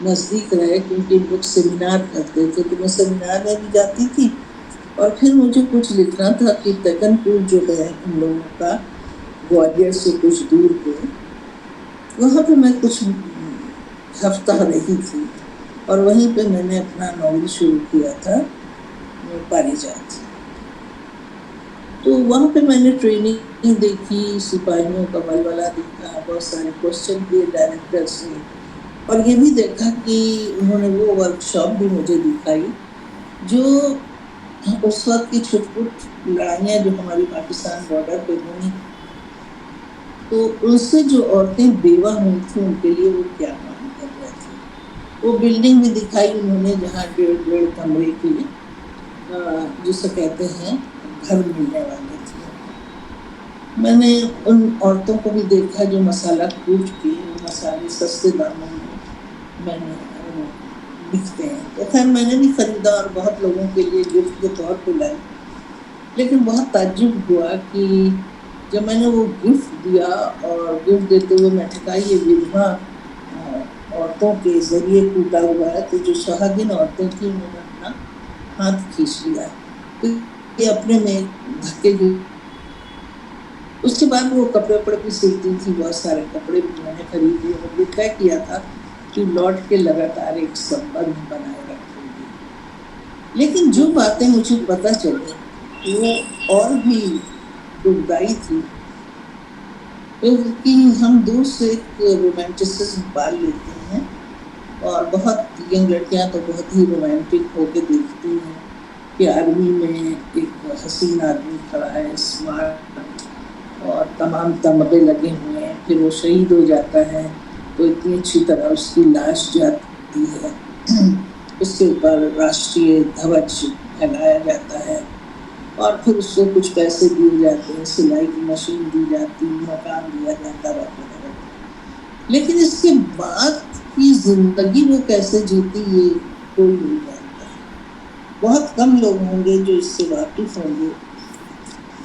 نزدیک رہے، کیونکہ لوگ سیمینار کرتے تھے تو میں سیمینار میں بھی جاتی تھی، اور پھر مجھے کچھ لکھنا تھا کہ تکن پور جو ہے ان لوگوں کا گوالیئر سے کچھ دور پہ، وہاں پہ میں کچھ ہفتہ رہی تھی، اور وہیں پہ میں نے اپنا ناول شروع کیا تھا پاریجات۔ تو وہاں پہ میں نے ٹریننگ دیکھی، سپاہیوں کا ولولہ دیکھا، بہت سارے کوشچن کیے ڈائریکٹر سے، اور یہ بھی دیکھا کہ انہوں نے وہ ورک شاپ بھی مجھے دکھائی جو اس وقت کی چھٹ پٹ لڑائیاں جو ہماری پاکستان بارڈر پہ ہوئی، تو ان سے جو عورتیں بیوہ ہوئی تھیں ان کے لیے وہ کیا کام کر رہے تھے۔ وہ بلڈنگ بھی دکھائی انہوں نے جہاں 1.5 کمرے کے جسے کہتے ہیں گھر ملنے والے تھے۔ میں نے ان عورتوں کو بھی دیکھا جو مسالہ کوٹ کے مسالے سستے داموں میں نے لکھتے ہیں، تو خیر میں نے بھی خریدا اور بہت لوگوں کے لیے گفٹ کے طور پہ لائی، لیکن بہت تعجب ہوا کہ جب میں نے وہ گفٹ دیا، اور گفٹ دیتے ہوئے میں نے کہا یہ ودھوا عورتوں کے ذریعے ٹوٹا ہوا ہے، تو جو سہاگن عورتیں تھیں انہوں نے اپنا ہاتھ کھینچ لیا، تو یہ اپنے میں دھکے دی۔ اس کے بعد وہ کپڑے وپڑے بھی سلتی تھی، بہت سارے کپڑے بھی میں نے خریدے، اور یہ طے کیا تھا کہ لوٹ کے لگاتار ایک سمبند بنائے رکھیں گے۔ لیکن جو باتیں مجھے پتہ چلی وہ اور بھی دکھدائی تھی، کہ ہم دور سے ایک رومانٹسزم پال لیتے ہیں، اور بہت ینگ لڑکیاں تو بہت ہی رومانٹک ہو کے دیکھتی ہیں کہ آرمی میں ایک حسین آدمی کھڑا ہے، اسمارٹ، اور تمام تمغے لگے ہوئے ہیں، پھر وہ شہید ہو جاتا ہے تو اتنی اچھی طرح اس کی لاش جاتی ہے، اس کے اوپر راشٹریہ دھوج پھیلایا جاتا ہے، اور پھر اس کو کچھ پیسے دیے جاتے ہیں، سلائی کی مشین دی جاتی، مکان دیا جاتا وغیرہ۔ لیکن اس کے بعد کی زندگی وہ کیسے جیتی یہ کوئی نہیں جانتا۔ بہت کم لوگ ہوں گے جو اس سے واقف ہوں گے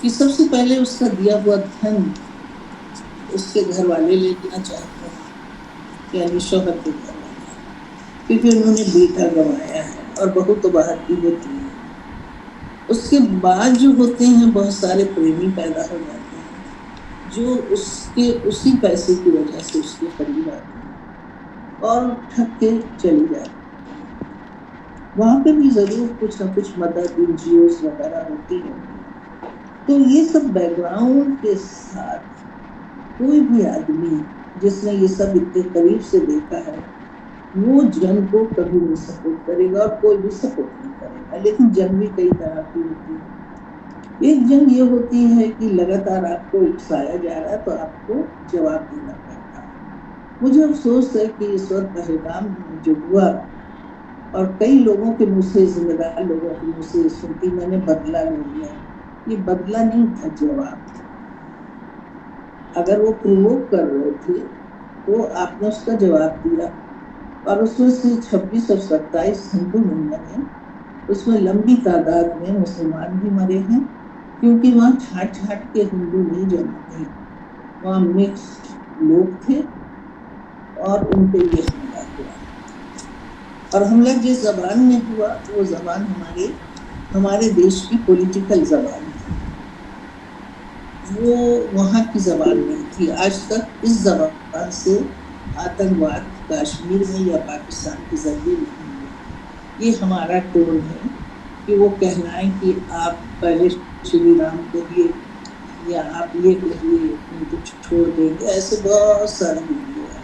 کہ سب سے پہلے اس کا دیا ہوا دھن اس کے گھر والے لینا چاہتے ہیں، یعنی شوہر کے گھر والے، کیونکہ انہوں نے بیٹا گنوایا ہے اور بہو تو باہر کی ہوتی ہے۔ اس کے بعد جو ہوتے ہیں بہت سارے پریمی پیدا ہو جاتے ہیں جو اس کے اسی پیسے کی وجہ سے اس کے قریب آتے ہیں اور ٹھگ کے چلی جاتی ہیں۔ وہاں پہ بھی ضرور کچھ نہ کچھ مدد NGOs وغیرہ ہوتی ہیں۔ تو یہ سب بیک گراؤنڈ کے ساتھ کوئی بھی آدمی جس نے یہ سب اتنے قریب سے دیکھا ہے وہ جنگ کو کبھی نہیں سپورٹ کرے گا، اور کوئی بھی سپورٹ نہیں کرے گا۔ لیکن جنگ بھی کئی طرح کی ہوتی ہے۔ ایک جنگ یہ ہوتی ہے کہ لگاتار آپ کو اکسایا جا رہا ہے تو آپ کو جواب دینا پڑتا ہے۔ مجھے افسوس ہے کہ اس وقت پہلگام جو ہوا، اور کئی لوگوں کے منہ سے، ذمہ دار لوگوں کے منہ سے سنتی میں نے بدلہ لے لیا، یہ بدلہ نہیں تھا، جواب تھا۔ اگر وہ پرووک کر رہے تھے تو آپ نے اس کا جواب دیا، اور اس میں سے 26 اور 27 ہندو نہیں مرے، اس میں لمبی تعداد میں مسلمان بھی مرے ہیں، کیونکہ وہاں چھاٹ چھاٹ کے ہندو نہیں جمع تھے، وہاں مکسڈ لوگ تھے، اور ان پہ یہ حملہ ہوا۔ اور حملہ جس زبان میں ہوا وہ زبان ہمارے دیش کی پولیٹیکل زبان تھی، وہ وہاں کی زبان نہیں تھی۔ آج تک اس زبان سے آتنکواد کشمیر میں یا پاکستان کے ذریعے نہیں ہوا۔ یہ ہمارا ٹون ہے کہ وہ کہلائیں کہ آپ پہلے شری رام کہیے، یا آپ یہ کہیے ان کو چھوڑ دیں گے، ایسے بہت سارے ویڈیو ہے۔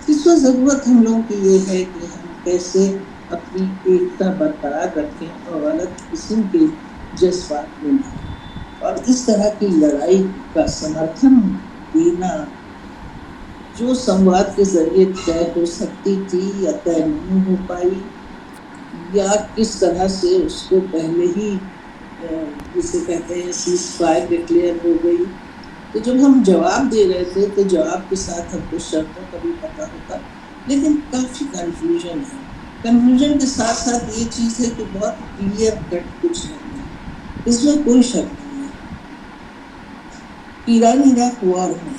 اس وقت ضرورت ہم لوگوں کی یہ ہے کہ ہم کیسے اپنی ایکتا برقرار رکھیں اور غلط قسم کے جذبات میں نہ، اور اس طرح کی لڑائی کا سمرتھن دینا جو سمواد کے ذریعے طے ہو سکتی تھی یا طے نہیں ہو پائی، یا کس طرح سے اس کو پہلے ہی جسے کہتے ہیں سیز فائر ڈکلیئر ہو گئی، تو جب ہم جواب دے رہے تھے تو جواب کے ساتھ ہم کو شرطوں کا بھی پتہ ہوتا، لیکن کافی کنفیوژن ہے۔ کنفیوژن کے ساتھ ساتھ یہ چیز ہے کہ بہت کلیئر کٹ کچھ نہیں ہے، اس میں کوئی شک نہیں ہے۔ ایران عراق وار میں